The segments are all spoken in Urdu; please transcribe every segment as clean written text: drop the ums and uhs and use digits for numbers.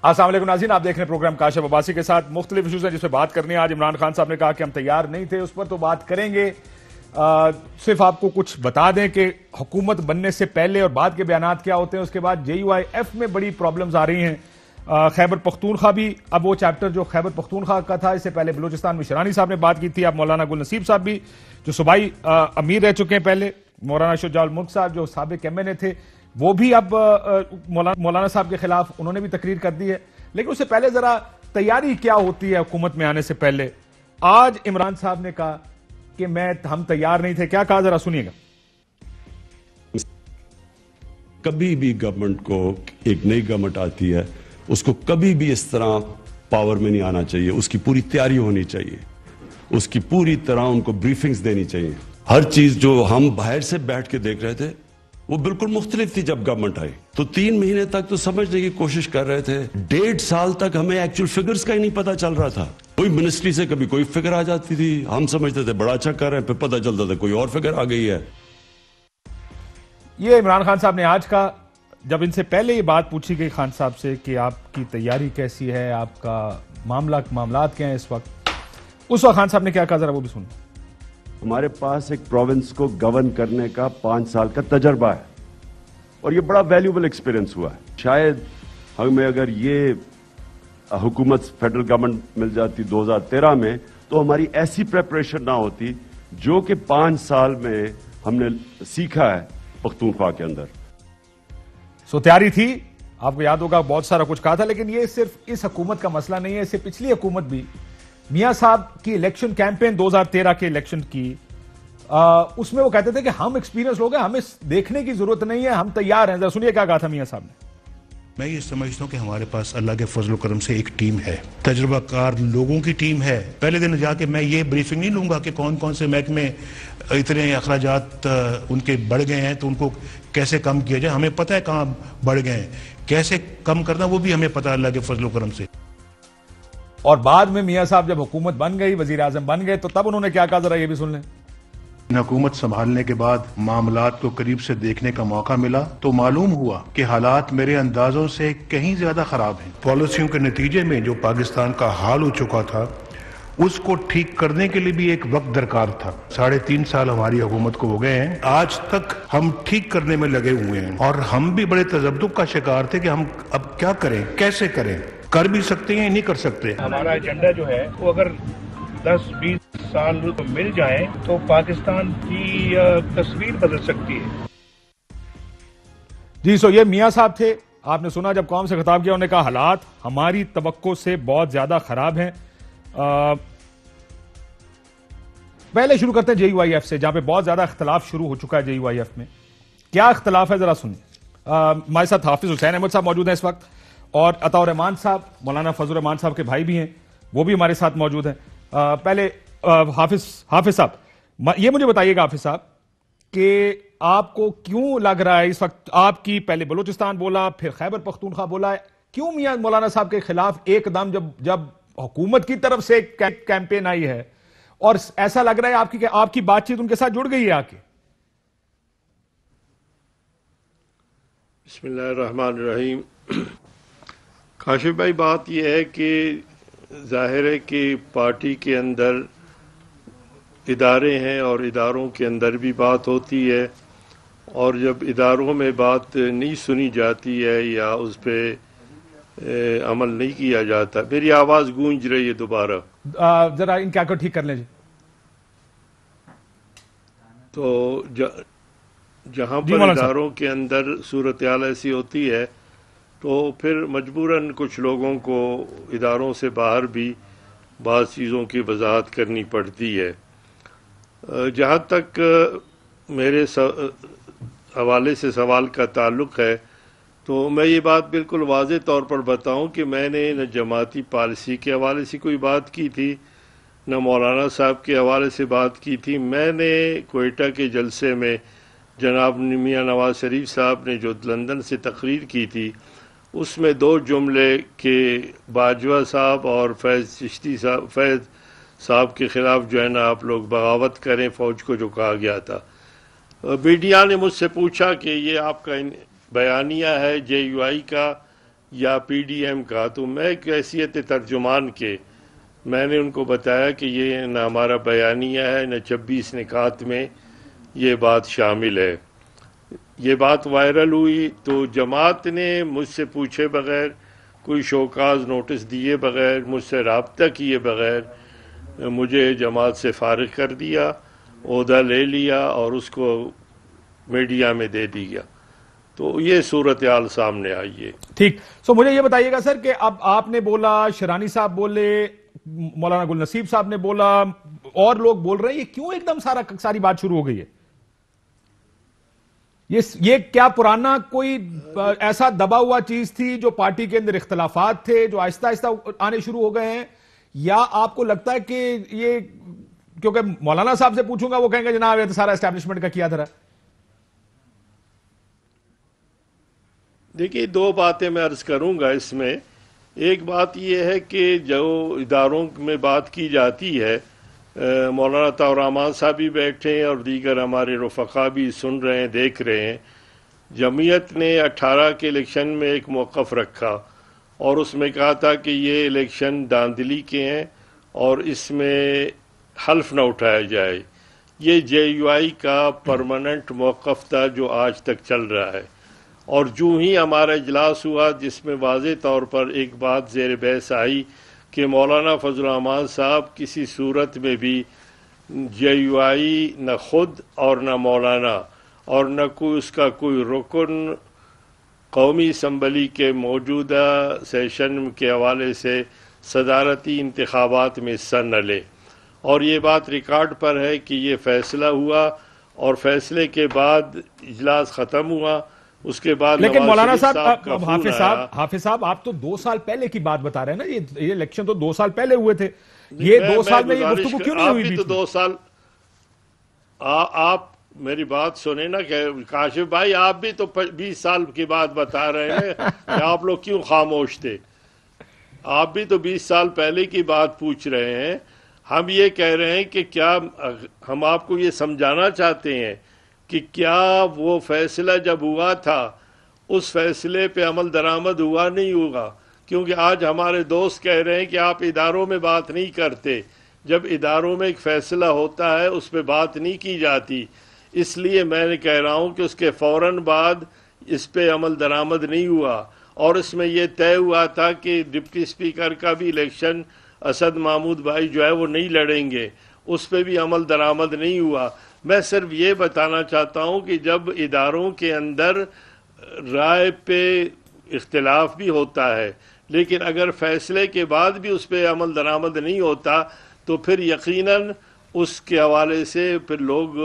السلام علیکم ناظرین، آپ دیکھ رہے ہیں پروگرام کاشف عباسی کے ساتھ مختلف ایشوز ہیں جس پہ بات کرنی ہے۔ آج عمران خان صاحب نے کہا کہ ہم تیار نہیں تھے، اس پر تو بات کریں گے۔ صرف آپ کو کچھ بتا دیں کہ حکومت بننے سے پہلے اور بعد کے بیانات کیا ہوتے ہیں۔ اس کے بعد JUIF میں بڑی پرابلمز آ رہی ہیں۔ خیبر پختونخوا بھی اب وہ چیپٹر جو خیبر پختونخوا کا تھا، اس سے پہلے بلوچستان میں شرانی صاحب نے بات کی تھی۔ اب مولانا گل نصیب صاحب بھی جو صوبائی امیر رہ چکے ہیں پہلے، مولانا شجاع الملک صاحب جو سابق MNA تھے، وہ بھی اب مولانا صاحب کے خلاف انہوں نے بھی تقریر کر دی ہے۔ لیکن اس سے پہلے ذرا تیاری کیا ہوتی ہے حکومت میں آنے سے پہلے۔ آج عمران صاحب نے کہا کہ ہم تیار نہیں تھے، کیا کہا ذرا سنیے گا۔ کبھی بھی گورنمنٹ کو، ایک نئی گورنمنٹ آتی ہے، اس کو کبھی بھی اس طرح پاور میں نہیں آنا چاہیے۔ اس کی پوری تیاری ہونی چاہیے، اس کی پوری طرح ان کو بریفنگز دینی چاہیے۔ ہر چیز جو ہم باہر سے بیٹھ کے دیکھ رہے تھے وہ بالکل مختلف تھی جب گورنمنٹ آئی۔ تو 3 مہینے تک تو سمجھنے کی کوشش کر رہے تھے، 1.5 سال تک ہمیں ایکچوئل فگرز کا ہی نہیں پتا چل رہا تھا۔ کوئی منسٹری سے کبھی کوئی فگر آ جاتی تھی، ہم سمجھتے تھے بڑا اچھا کر رہے ہیں، پھر پتا چلتا تھا کوئی اور فگر آ گئی ہے۔ یہ عمران خان صاحب نے آج کہا۔ جب ان سے پہلے یہ بات پوچھی گئی خان صاحب سے کہ آپ کی تیاری کیسی ہے، آپ کا معاملات کیا ہیں اس وقت خان صاحب نے کیا کہا ذرا وہ بھی سنیں۔ ہمارے پاس ایک پروونس کو گورن کرنے کا 5 سال کا تجربہ ہے اور یہ بڑا ویلیوبل ایکسپیرینس ہوا ہے۔ شاید ہمیں اگر یہ حکومت فیڈرل گورنمنٹ مل جاتی 2013 میں تو ہماری ایسی پریپریشن نہ ہوتی جو کہ 5 سال میں ہم نے سیکھا ہے پختونخوا کے اندر۔ تیاری تھی، آپ کو یاد ہوگا بہت سارا کچھ کہا تھا، لیکن یہ صرف اس حکومت کا مسئلہ نہیں ہے۔ اس سے پچھلی حکومت بھی میاں صاحب کی الیکشن کیمپین 2013 کے الیکشن کی، اس میں وہ کہتے تھے کہ ہم ایکسپیرینس لوگ ہیں، ہمیں دیکھنے کی ضرورت نہیں ہے، ہم تیار ہیں۔ ذرا سنیے کیا کہا تھا میاں صاحب نے۔ میں یہ سمجھتا ہوں کہ ہمارے پاس اللہ کے فضل و کرم سے ایک ٹیم ہے، تجربہ کار لوگوں کی ٹیم ہے۔ پہلے دن جا کے میں یہ بریفنگ نہیں لوں گا کہ کون کون سے محکمے اتنے اخراجات ان کے بڑھ گئے ہیں تو ان کو کیسے کم کیا جائے۔ ہمیں پتہ ہے کہاں بڑھ گئے ہیں، کیسے کم کرنا وہ بھی ہمیں پتہ ہے اللہ کے فضل و کرم سے۔ اور بعد میں میاں صاحب جب حکومت بن گئی، وزیر اعظم بن گئے، تو تب انہوں نے کیا کہا ذرا یہ بھی سن لیں۔ حکومت سنبھالنے کے بعد معاملات کو قریب سے دیکھنے کا موقع ملا تو معلوم ہوا کہ حالات میرے اندازوں سے کہیں زیادہ خراب ہیں۔ پالیسیوں کے نتیجے میں جو پاکستان کا حال ہو چکا تھا اس کو ٹھیک کرنے کے لیے بھی ایک وقت درکار تھا۔ 3.5 سال ہماری حکومت کو ہو گئے ہیں، آج تک ہم ٹھیک کرنے میں لگے ہوئے ہیں اور ہم بھی بڑے تذبذب کا شکار تھے کہ ہم اب کیا کریں، کیسے کریں، کر بھی سکتے ہیں نہیں کر سکتے۔ ہمارا ایجنڈا جو ہے وہ اگر 10-20 سال مل جائیں تو پاکستان کی تصویر بدل سکتی ہے۔ جی یہ میاں صاحب تھے، آپ نے سنا جب قوم سے خطاب کیا، انہوں نے کہا حالات ہماری توقع سے بہت زیادہ خراب ہیں۔ پہلے شروع کرتے ہیں JUIF سے، جہاں پہ بہت زیادہ اختلاف شروع ہو چکا ہے۔ JUIF میں کیا اختلاف ہے ذرا سنیں۔ ہمارے ساتھ حافظ حسین احمد صاحب موجود ہیں اس وقت، اور عطاء الرحمان صاحب، مولانا فضل الرحمان صاحب کے بھائی بھی ہیں، وہ بھی ہمارے ساتھ موجود ہیں۔ پہلے حافظ صاحب یہ مجھے بتائیے گا حافظ صاحب کہ آپ کو کیوں لگ رہا ہے اس وقت، آپ کی پہلے بلوچستان بولا، پھر خیبر پختونخوا بولا ہے، کیوں میاں مولانا صاحب کے خلاف ایک دم جب حکومت کی طرف سے کیمپین آئی ہے اور ایسا لگ رہا ہے آپ کی بات چیت ان کے ساتھ جڑ گئی ہے آ کے؟ بسم اللہ الرحمن الرحیم۔ کاشف بھائی، بات یہ ہے کہ ظاہر ہے کہ پارٹی کے اندر ادارے ہیں اور اداروں کے اندر بھی بات ہوتی ہے، اور جب اداروں میں بات نہیں سنی جاتی ہے یا اس پہ عمل نہیں کیا جاتا۔ میری آواز گونج رہی ہے دوبارہ، ذرا ان کیا کو ٹھیک کر لیں جی۔ تو جہاں پر اداروں کے اندر صورتحال ایسی ہوتی ہے تو پھر مجبوراً کچھ لوگوں کو اداروں سے باہر بھی بعض چیزوں کی وضاحت کرنی پڑتی ہے۔ جہاں تک میرے حوالے سے سوال کا تعلق ہے تو میں یہ بات بالکل واضح طور پر بتاؤں کہ میں نے نہ جماعتی پالیسی کے حوالے سے کوئی بات کی تھی، نہ مولانا صاحب کے حوالے سے بات کی تھی۔ میں نے کوئٹہ کے جلسے میں جناب میاں نواز شریف صاحب نے جو لندن سے تقریر کی تھی، اس میں 2 جملے کہ باجوہ صاحب اور فیض صاحب کے خلاف جو ہے نا آپ لوگ بغاوت کریں فوج کو، جو کہا گیا تھا۔ میڈیا نے مجھ سے پوچھا کہ یہ آپ کا بیانیہ ہے JUI کا یا پی ڈی ایم کا، تو میں حیثیت ترجمان کے میں نے ان کو بتایا کہ یہ نہ ہمارا بیانیہ ہے نہ 26 نکات میں یہ بات شامل ہے۔ یہ بات وائرل ہوئی تو جماعت نے مجھ سے پوچھے بغیر، کوئی شوکاز نوٹس دیے بغیر، مجھ سے رابطہ کیے بغیر مجھے جماعت سے فارغ کر دیا، عہدہ لے لیا اور اس کو میڈیا میں دے دیا۔ تو یہ صورتحال سامنے آئی ہے۔ ٹھیک، سو مجھے یہ بتائیے گا سر کہ اب آپ نے بولا، شیرانی صاحب بولے، مولانا گل نصیب صاحب نے بولا، اور لوگ بول رہے ہیں، یہ کیوں ایک دم ساری بات شروع ہو گئی ہے؟ یہ کیا پرانا کوئی ایسا دبا ہوا چیز تھی جو پارٹی کے اندر اختلافات تھے جو آہستہ آہستہ آنے شروع ہو گئے ہیں، یا آپ کو لگتا ہے کہ یہ، کیونکہ مولانا صاحب سے پوچھوں گا وہ کہیں گے جناب یہ تو سارا اسٹیبلشمنٹ کا کیا تھا؟ دیکھیے، دو باتیں میں عرض کروں گا اس میں۔ ایک بات یہ ہے کہ جو اداروں میں بات کی جاتی ہے، مولانا طاہر الرحمان صاحب بھی بیٹھے ہیں اور دیگر ہمارے رفقا بھی سن رہے ہیں، دیکھ رہے ہیں۔ جمعیت نے 18 کے الیکشن میں ایک موقف رکھا اور اس میں کہا تھا کہ یہ الیکشن داندلی کے ہیں اور اس میں حلف نہ اٹھایا جائے۔ یہ جے یو آئی کا پرماننٹ موقف تھا جو آج تک چل رہا ہے۔ اور جو ہی ہمارا اجلاس ہوا جس میں واضح طور پر ایک بات زیر بحث آئی کہ مولانا فضل الرحمان صاحب کسی صورت میں بھی جے یو آئی نہ خود اور نہ مولانا اور نہ کوئی اس کا کوئی رکن قومی اسمبلی کے موجودہ سیشن کے حوالے سے صدارتی انتخابات میں حصہ نہ لے۔ اور یہ بات ریکارڈ پر ہے کہ یہ فیصلہ ہوا اور فیصلے کے بعد اجلاس ختم ہوا۔ اس کے بعد لیکن مولانا صاحب، حافظ صاحب، آپ تو 2 سال پہلے کی بات بتا رہے ہیں نا، یہ الیکشن تو 2 سال پہلے ہوئے تھے، یہ 2 سال میں یہ گفتگو کیوں نہیں ہوئی؟ آپ بھی تو 2 سال، آپ میری بات سنیں نا کہ کاشف بھائی، آپ بھی تو 20 سال کی بات بتا رہے ہیں کہ آپ لوگ کیوں خاموش تھے؟ آپ بھی تو 20 سال پہلے کی بات پوچھ رہے ہیں۔ ہم یہ کہہ رہے ہیں کہ کیا ہم آپ کو یہ سمجھانا چاہتے ہیں کہ کیا وہ فیصلہ جب ہوا تھا اس فیصلے پہ عمل درآمد ہوا نہیں ہوگا؟ کیونکہ آج ہمارے دوست کہہ رہے ہیں کہ آپ اداروں میں بات نہیں کرتے۔ جب اداروں میں ایک فیصلہ ہوتا ہے اس پہ بات نہیں کی جاتی، اس لیے میں نے کہہ رہا ہوں کہ اس کے فوراً بعد اس پہ عمل درآمد نہیں ہوا، اور اس میں یہ طے ہوا تھا کہ ڈپٹی اسپیکر کا بھی الیکشن اسد محمود بھائی جو ہے وہ نہیں لڑیں گے، اس پہ بھی عمل درآمد نہیں ہوا۔ میں صرف یہ بتانا چاہتا ہوں کہ جب اداروں کے اندر رائے پہ اختلاف بھی ہوتا ہے، لیکن اگر فیصلے کے بعد بھی اس پہ عمل درآمد نہیں ہوتا تو پھر یقیناً اس کے حوالے سے پھر لوگ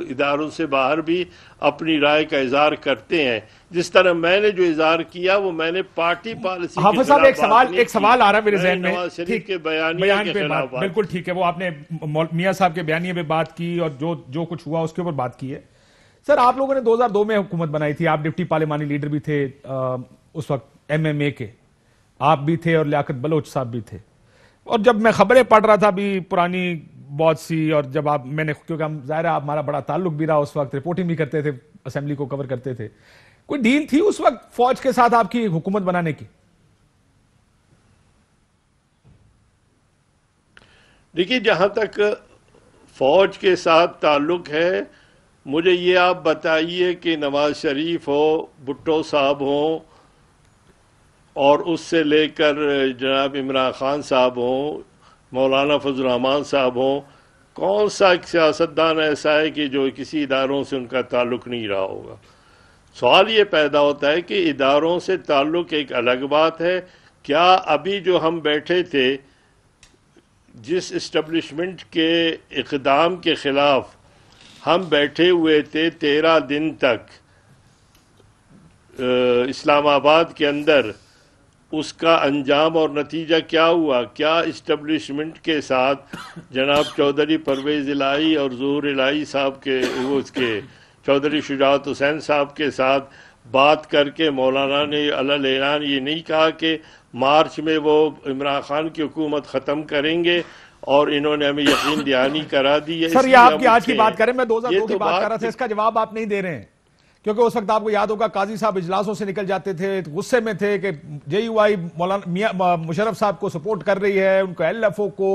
اداروں سے باہر بھی اپنی رائے کا اظہار کرتے ہیں۔ جس طرح میں نے جو اظہار کیا وہ میں نے پارٹی پالیسی حافظ صاحب، ایک سوال آ رہا ہے میرے ذہن میں، نواز شریف کے بیان کے خلاف بات، بالکل ٹھیک ہے، وہ آپ نے میاں صاحب کے بیانیے پہ بات کی اور جو کچھ ہوا اس کے اوپر بات کی ہے۔ سر، آپ لوگوں نے 2002 میں حکومت بنائی تھی، آپ ڈپٹی پارلیمانی لیڈر بھی تھے اس وقت ایم ایم اے کے، آپ بھی تھے اور لیاقت بلوچ صاحب بھی تھے۔ اور جب میں خبریں پڑھ رہا تھا بھی پرانی بہت سی، اور جب میں نے، کیونکہ ہم ظاہر ہے ہمارا بڑا تعلق بھی رہا اس وقت، رپورٹنگ بھی کرتے تھے، اسمبلی کو کور کرتے تھے، کوئی ڈیل تھی اس وقت فوج کے ساتھ آپ کی حکومت بنانے کی؟ دیکھیے، جہاں تک فوج کے ساتھ تعلق ہے، مجھے یہ آپ بتائیے کہ نواز شریف ہو، بھٹو صاحب ہوں، اور اس سے لے کر جناب عمران خان صاحب ہوں، مولانا فضل الرحمان صاحب ہوں، کون سا ایک سیاستدان ایسا ہے کہ جو کسی اداروں سے ان کا تعلق نہیں رہا ہوگا؟ سوال یہ پیدا ہوتا ہے کہ اداروں سے تعلق ایک الگ بات ہے۔ کیا ابھی جو ہم بیٹھے تھے، جس اسٹیبلشمنٹ کے اقدام کے خلاف ہم بیٹھے ہوئے تھے 13 دن تک اسلام آباد کے اندر، اس کا انجام اور نتیجہ کیا ہوا؟ کیا اسٹیبلشمنٹ کے ساتھ جناب چودھری پرویز الہی اور ظہور الہی صاحب کے، اس کے چودھری شجاعت حسین صاحب کے ساتھ بات کر کے مولانا نے علل اعلان یہ نہیں کہا کہ مارچ میں وہ عمران خان کی حکومت ختم کریں گے، اور انہوں نے ہمیں یقین دہانی کرا دی ہے؟ سر، یہ آپ کی آج کی بات کریں، میں 2002 کی بات کر رہا تھا، اس کا جواب آپ نہیں دے رہے ہیں کیونکہ اس وقت آپ کو یاد ہوگا قاضی صاحب اجلاسوں سے نکل جاتے تھے، غصے میں تھے کہ جے یو آئی مولانا مشرف صاحب کو سپورٹ کر رہی ہے، ان کو ایل ایف او کو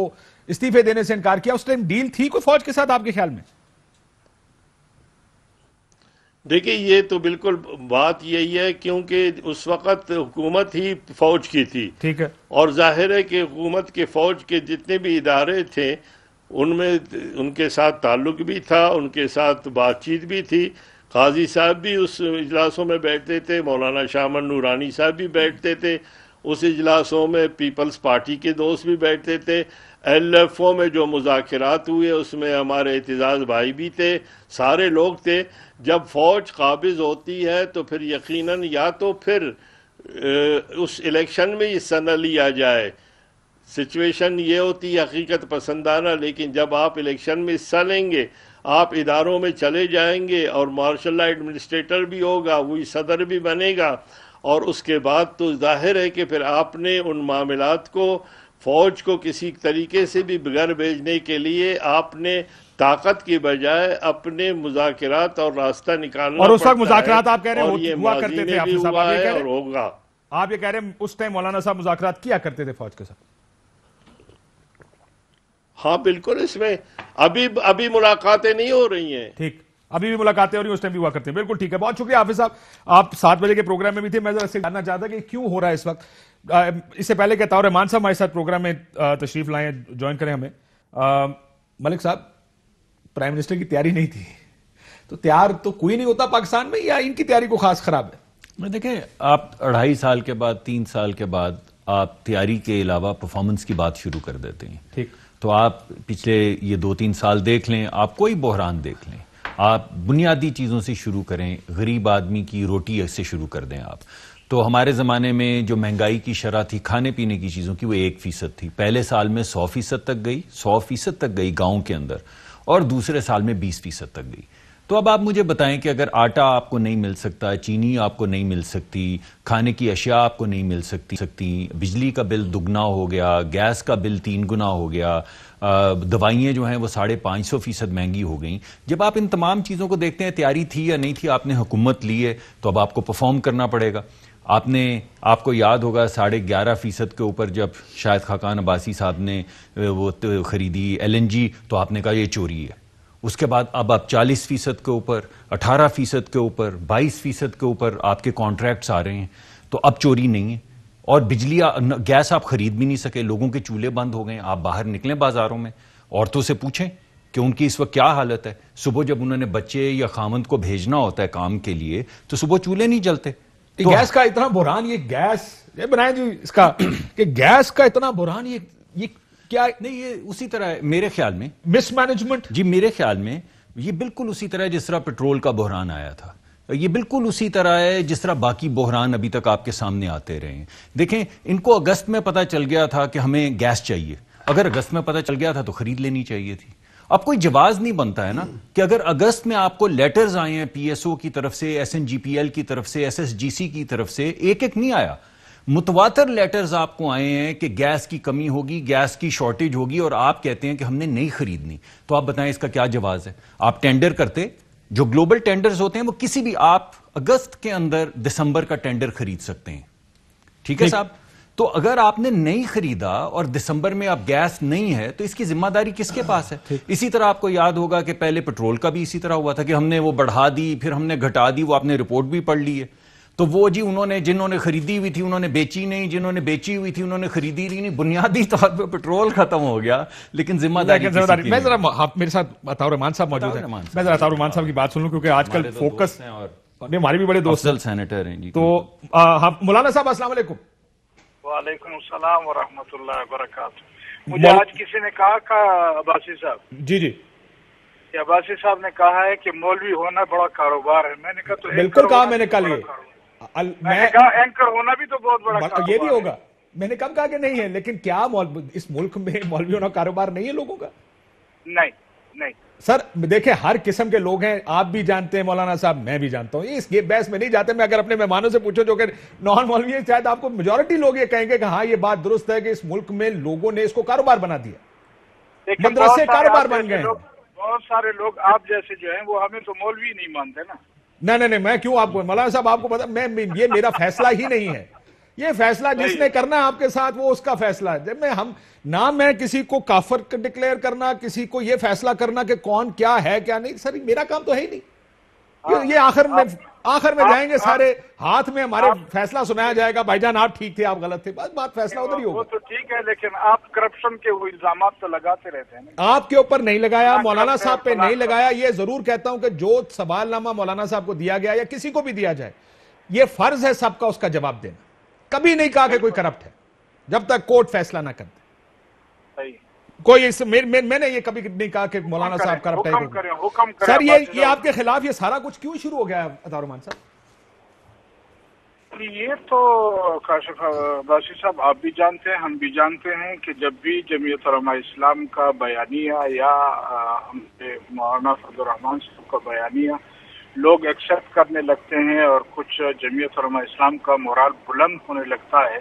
استعفے دینے سے انکار کیا. اس ٹائم ڈیل تھی کوئی فوج کے ساتھ آپ کے خیال میں؟ دیکھیں یہ تو بالکل بات یہی ہے کیونکہ اس وقت حکومت ہی فوج کی تھی. ٹھیک ہے. اور ظاہر ہے کہ حکومت کے فوج کے جتنے بھی ادارے تھے ان میں ان کے ساتھ تعلق بھی تھا، ان کے ساتھ بات چیت بھی تھی. قاضی صاحب بھی اس اجلاسوں میں بیٹھتے تھے، مولانا شاہ من نورانی صاحب بھی بیٹھتے تھے اس اجلاسوں میں، پیپلز پارٹی کے دوست بھی بیٹھتے تھے. ایل ایف او میں جو مذاکرات ہوئے اس میں ہمارے اعتزاز بھائی بھی تھے، سارے لوگ تھے. جب فوج قابض ہوتی ہے تو پھر یقیناً یا تو پھر اس الیکشن میں حصہ نہ لیا جائے. سچویشن یہ ہوتی ہے حقیقت پسندانہ، لیکن جب آپ الیکشن میں حصہ لیں گے، آپ اداروں میں چلے جائیں گے اور مارشل لا ایڈمنسٹریٹر بھی ہوگا، وہی صدر بھی بنے گا، اور اس کے بعد تو ظاہر ہے کہ پھر آپ نے ان معاملات کو فوج کو کسی طریقے سے بھی بغیر بھیجنے کے لیے آپ نے طاقت کی بجائے اپنے مذاکرات اور راستہ نکالنا. اور اس وقت مذاکرات آپ کہہ رہے ہیں ہوا کرتے تھے بھی ہوا ہے اور ہوگا. آپ یہ کہہ رہے ہیں اس ٹائم مولانا صاحب مذاکرات کیا کرتے تھے فوج کے ساتھ؟ ہاں بالکل، اس میں ابھی ملاقاتیں نہیں ہو رہی ہیں. ٹھیک، ابھی بھی ملاقاتیں ہو رہی ہیں، اس ٹائم بھی ہوا کرتے ہیں. بالکل ٹھیک ہے، بہت شکریہ حافظ صاحب. آپ 7 بجے کے پروگرام میں بھی تھے. میں ذرا سے جاننا چاہتا کہ کیوں ہو رہا ہے اس وقت. اس سے پہلے کہ طور رحمان صاحب ہمارے ساتھ پروگرام میں تشریف لائیں، جوائن کریں ہمیں. ملک صاحب، پرائم منسٹر کی تیاری نہیں تھی تو تیار تو کوئی نہیں ہوتا پاکستان میں، یا ان کی تیاری کو خاص خراب ہے؟ دیکھیں، آپ 2.5 سال کے بعد 3 سال کے بعد آپ تیاری کے علاوہ پرفارمنس کی بات شروع کر دیتے ہیں. ٹھیک، تو آپ پچھلے یہ 2-3 سال دیکھ لیں، آپ کوئی بحران دیکھ لیں، آپ بنیادی چیزوں سے شروع کریں، غریب آدمی کی روٹی سے شروع کر دیں آپ. تو ہمارے زمانے میں جو مہنگائی کی شرح تھی کھانے پینے کی چیزوں کی، وہ 1% تھی. پہلے سال میں 100% تک گئی، 100% تک گئی گاؤں کے اندر، اور دوسرے سال میں 20% تک گئی. تو اب آپ مجھے بتائیں کہ اگر آٹا آپ کو نہیں مل سکتا، چینی آپ کو نہیں مل سکتی، کھانے کی اشیاء آپ کو نہیں مل سکتی، بجلی کا بل دگنا ہو گیا، گیس کا بل 3 گنا ہو گیا، دوائیاں جو ہیں وہ 550% مہنگی ہو گئیں. جب آپ ان تمام چیزوں کو دیکھتے ہیں، تیاری تھی یا نہیں تھی، آپ نے حکومت لی ہے تو اب آپ کو پرفارم کرنا پڑے گا. آپ کو یاد ہوگا 11.5% کے اوپر جب شاہد خاقان عباسی صاحب نے وہ خریدی LNG تو آپ نے کہا یہ چوری ہے. اس کے بعد اب آپ 40% کے اوپر، 18% کے اوپر، 22% کے اوپر آپ کے کانٹریکٹس آ رہے ہیں. تو اب چوری نہیں ہے. اور بجلی گیس آپ خرید بھی نہیں سکے، لوگوں کے چولہے بند ہو گئے. آپ باہر نکلیں بازاروں میں، عورتوں سے پوچھیں کہ ان کی اس وقت کیا حالت ہے. صبح جب انہوں نے بچے یا خامند کو بھیجنا ہوتا ہے کام کے لیے تو صبح چولہے نہیں جلتے. گیس کا اتنا بحران، یہ گیس یہ بنائیں جی اس کا کہ گیس کا اتنا بحران، یہ کیا نہیں؟ یہ اسی طرح ہے میرے خیال میں، مس مینجمنٹ. جی میرے خیال میں یہ بالکل اسی طرح جس طرح پیٹرول کا بحران آیا تھا، یہ بالکل اسی طرح ہے جس طرح باقی بحران ابھی تک آپ کے سامنے آتے رہے ہیں. دیکھیں، ان کو اگست میں پتہ چل گیا تھا کہ ہمیں گیس چاہیے. اگر اگست میں پتہ چل گیا تھا تو خرید لینی چاہیے تھی. اب کوئی جواز نہیں بنتا ہے نا کہ اگر اگست میں آپ کو لیٹرز آئے ہیں PSO کی طرف سے، SNGPL کی طرف سے، SSGC کی طرف سے، ایک نہیں آیا، متواتر لیٹرز آپ کو آئے ہیں کہ گیس کی کمی ہوگی، گیس کی شارٹیج ہوگی، اور آپ کہتے ہیں کہ ہم نے نہیں خریدنی. تو آپ بتائیں اس کا کیا جواز ہے؟ آپ ٹینڈر کرتے، جو گلوبل ٹینڈرز ہوتے ہیں وہ کسی بھی آپ اگست کے اندر دسمبر کا ٹینڈر خرید سکتے ہیں. ٹھیک ہے صاحب؟ تو اگر آپ نے نہیں خریدا اور دسمبر میں اب گیس نہیں ہے تو اس کی ذمہ داری کس کے پاس ہے؟ اسی طرح آپ کو یاد ہوگا کہ پہلے پیٹرول کا بھی اسی طرح ہوا تھا کہ ہم نے وہ بڑھا دی، پھر ہم نے گھٹا دی. وہ آپ نے رپورٹ بھی پڑھ لی ہے. تو وہ جی جنہوں نے خریدی ہوئی تھی انہوں نے بیچی نہیں، جنہوں نے بیچی ہوئی تھی انہوں نے خریدی نہیں. بنیادی طور پہ پیٹرول ختم ہو گیا لیکن ذمہ داری میں ذرا میرے ساتھ عطاء رحمان صاحب موجود ہیں، میں ذرا عطاء رحمان صاحب کی بات سن لوں کیونکہ آج کل فوکس ہمارے بھی بڑے دوست سینیٹر ہیں. تو مولانا صاحب السلام علیکم. وعلیکم السلام ورحمۃ اللہ وبرکاتہ. مجھے آج کسی نے کہا عباسی صاحب، جی عباسی صاحب نے کہا ہے کہ مولوی ہونا بڑا کاروبار ہے. میں نے کہا تو بالکل کہا میں نے کل یہ میں نے کہا اینکر ہونا بھی تو بہت بڑا کاروبار، یہ بھی ہوگا. میں نے کب کہا کہ نہیں ہے، لیکن کیا اس ملک میں مولوی ہونا کاروبار نہیں ہے لوگوں کا؟ نہیں سر دیکھیں، ہر قسم کے لوگ ہیں، آپ بھی جانتے ہیں مولانا صاحب، میں بھی جانتا ہوں. اس بحث میں نہیں جاتے. میں اگر اپنے مہمانوں سے پوچھو جو کہ نان مولوی ہیں، شاید آپ کو میجورٹی لوگ یہ کہیں گے کہ ہاں یہ بات درست ہے کہ اس ملک میں لوگوں نے اس کو کاروبار بنا دیا، مدرسے کاروبار بن گئے ہیں. بہت سارے لوگ آپ جیسے جو ہیں وہ ہمیں تو مولوی نہیں مانتے نا. نہیں میں کیوں آپ کو مولانا صاحب آپ کو پتا یہ میرا فیصلہ ہی نہیں ہے. یہ فیصلہ جس نے کرنا ہے آپ کے ساتھ وہ اس کا فیصلہ ہے. جب میں کسی کو کافر ڈکلیئر کرنا, کسی کو یہ فیصلہ کرنا کہ کون کیا ہے کیا نہیں, سر میرا کام تو ہے ہی نہیں. یہ آخر میں جائیں گے سارے ہاتھ میں ہمارے فیصلہ سنایا جائے گا, بھائی جان آپ ٹھیک تھے, آپ غلط تھے, بس بات فیصلہ ادھر ہی ہوگا. وہ تو ٹھیک ہے لیکن آپ کرپشن کے وہ الزامات تو لگاتے رہتے ہیں. آپ کے اوپر نہیں لگایا, مولانا صاحب پہ نہیں لگایا. یہ ضرور کہتا ہوں کہ جو سوال نامہ مولانا صاحب کو دیا گیا یا کسی کو بھی دیا جائے, یہ فرض ہے سب کا اس کا جواب دینا. کبھی نہیں کہا کہ کوئی کرپٹ ہے جب تک کورٹ فیصلہ نہ کرتے. کوئی میں نے یہ کبھی نہیں کہا کہ مولانا صاحب کرپٹ ہے. سر یہ آپ کے خلاف یہ سارا کچھ کیوں شروع ہو گیا عطا الرحمان صاحب؟ یہ تو کاشف عباسی صاحب آپ بھی جانتے ہیں, ہم بھی جانتے ہیں کہ جب بھی جمعیت علماء اسلام کا بیانیہ یا مولانا فضل الرحمان صاحب کا بیانیہ لوگ ایکسپٹ کرنے لگتے ہیں اور کچھ جمعیت علماء اسلام کا مورال بلند ہونے لگتا ہے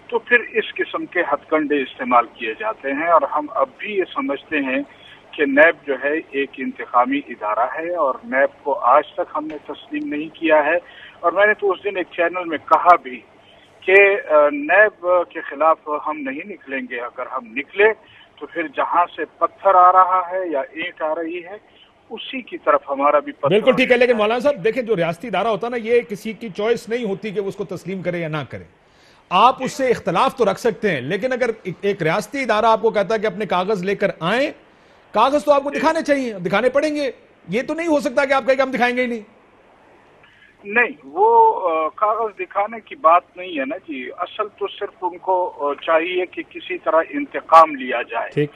تو پھر اس قسم کے ہتھ کنڈے استعمال کیے جاتے ہیں. اور ہم اب بھی یہ سمجھتے ہیں کہ نیب جو ہے ایک انتقامی ادارہ ہے اور نیب کو آج تک ہم نے تسلیم نہیں کیا ہے. اور میں نے تو اس دن ایک چینل میں کہا بھی کہ نیب کے خلاف ہم نہیں نکلیں گے. اگر ہم نکلے تو پھر جہاں سے پتھر آ رہا ہے یا اینٹ آ رہی ہے اسی کی طرف ہمارا بھی پتھر. بالکل ٹھیک ہے, لیکن مولانا صاحب دیکھیں جو ریاستی ادارہ ہوتا ہے نا, یہ کسی کی چوائس نہیں ہوتی کہ وہ اس کو تسلیم کرے یا نہ کرے. آپ اس سے اختلاف تو رکھ سکتے ہیں, لیکن اگر ایک ریاستی ادارہ آپ کو کہتا ہے کہ اپنے کاغذ لے کر آئیں, کاغذ تو آپ کو دکھانے چاہیے, دکھانے پڑیں گے. یہ تو نہیں ہو سکتا کہ آپ کہیں کہ ہم دکھائیں گے ہی نہیں. نہیں, وہ کاغذ دکھانے کی بات نہیں ہے نا جی. اصل تو صرف ان کو چاہیے کہ کسی طرح انتقام لیا جائے. ٹھیک.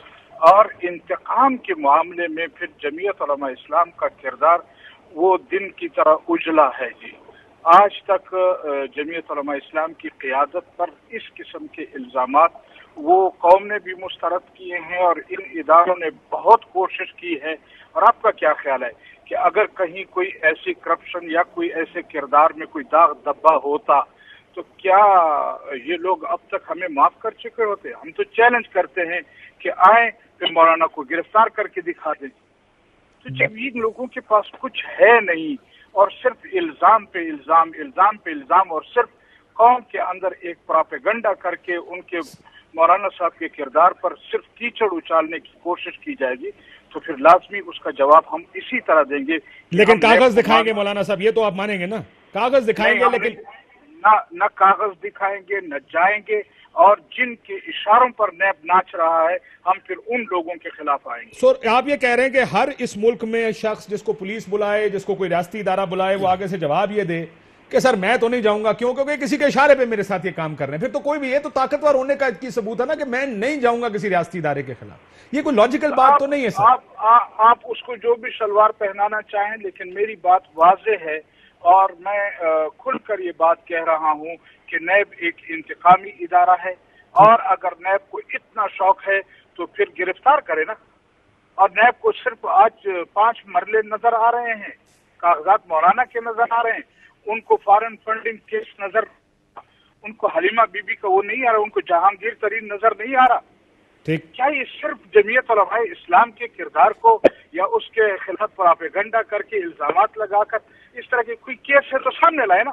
اور انتقام کے معاملے میں پھر جمعیت علماء اسلام کا کردار وہ دن کی طرح اجلا ہے جی. آج تک جمعیت علماء اسلام کی قیادت پر اس قسم کے الزامات وہ قوم نے بھی مسترد کیے ہیں اور ان اداروں نے بہت کوشش کی ہے. اور آپ کا کیا خیال ہے کہ اگر کہیں کوئی ایسی کرپشن یا کوئی ایسے کردار میں کوئی داغ دبا ہوتا تو کیا یہ لوگ اب تک ہمیں معاف کر چکے ہوتے؟ ہم تو چیلنج کرتے ہیں کہ آئیں پھر مولانا کو گرفتار کر کے دکھا دیں. تو جب ان لوگوں کے پاس کچھ ہے نہیں اور صرف الزام پہ الزام پہ الزام اور صرف قوم کے اندر ایک پراپیگنڈا کر کے ان کے مولانا صاحب کے کردار پر صرف کیچڑ اچالنے کی کوشش کی جائے گی تو پھر لازمی اس کا جواب ہم اسی طرح دیں گے. لیکن کاغذ دکھائیں گے مولانا صاحب, یہ تو آپ مانیں گے نا, کاغذ دکھائیں گے, لیکن نہ کاغذ دکھائیں گے نہ جائیں گے. اور جن کے اشاروں پر نیب ناچ رہا ہے ہم پھر ان لوگوں کے خلاف آئیں گے. سر آپ یہ کہہ رہے ہیں کہ ہر اس ملک میں شخص جس کو پولیس بلائے, جس کو کوئی ریاستی ادارہ بلائے, وہ آگے سے جواب یہ دے کہ سر میں تو نہیں جاؤں گا, کیوں؟ کیونکہ کسی کے اشارے پہ میرے ساتھ یہ کام کر رہے ہیں. پھر تو کوئی بھی, یہ تو طاقتور ہونے کا کی ثبوت ہے نا کہ میں نہیں جاؤں گا کسی ریاستی ادارے کے خلاف. یہ کوئی لاجیکل بات تو نہیں ہے سر. آپ اس کو جو بھی شلوار پہنانا چاہیں, لیکن میری بات واضح ہے اور میں کھل کر یہ بات کہہ رہا ہوں کہ نیب ایک انتقامی ادارہ ہے. اور اگر نیب کو اتنا شوق ہے تو پھر گرفتار کرے نا. اور نیب کو صرف آج 5 مرلے نظر آ رہے ہیں, کاغذات مولانا کے نظر آ رہے ہیں, ان کو فارن فنڈنگ کیس نظر, ان کو حلیمہ بی بی کا وہ نہیں آ رہا, ان کو جہانگیر ترین نظر نہیں آ رہا. کیا یہ صرف جمعیت علماء اسلام کے کردار کو یا اس کے خلاف پراپیگنڈا کر کے الزامات لگا کر اس طرح کے کوئی کیس ہے تو سامنے لائے نا.